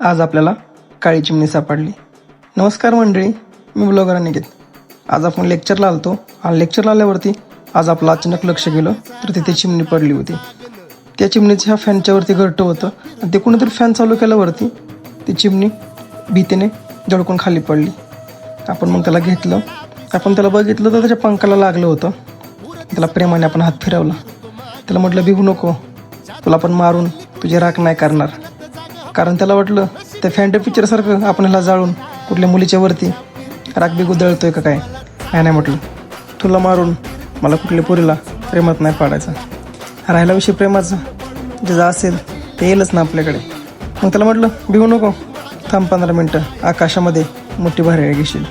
आज आपल्याला काळी चिमणी सापडली. नमस्कार मंडळी, मी ब्लॉगर अनिकेत. आज आपण लेक्चरला आलतो आणि लेक्चरला आल्यावरती आज आपलं अचानक लक्ष गेलं तर तिथे चिमणी पडली होती. त्या चिमणीचं ह्या फॅनच्यावरती घरटं होतं आणि ते कोणीतरी फॅन चालू केल्यावरती ती चिमणी भीतीने जळकून खाली पडली. आपण मग त्याला घेतलं, आपण त्याला बघितलं तर त्याच्या पंखाला लागलं होतं. त्याला प्रेमाने आपण हात फिरवला. त्याला म्हटलं भिवू नको, तुला आपण मारून तुझे राख नाही करणार. कारण त्याला वाटलं त्या फॅन्टम पिक्चरसारखं आपण ह्याला जाळून कुठल्या मुलीच्या वरती राग बी गुदळतोय का काय. नाही म्हटलं, तुला मारून मला कुठल्या पोरीला प्रेमात नाही पाडायचं. राहिला विषय प्रेमाचा, जे असेल ते येईलच ना आपल्याकडे. मग त्याला म्हटलं भिवू नको, थांब 15 मिनटं, आकाशामध्ये मोठी भारी घेशील.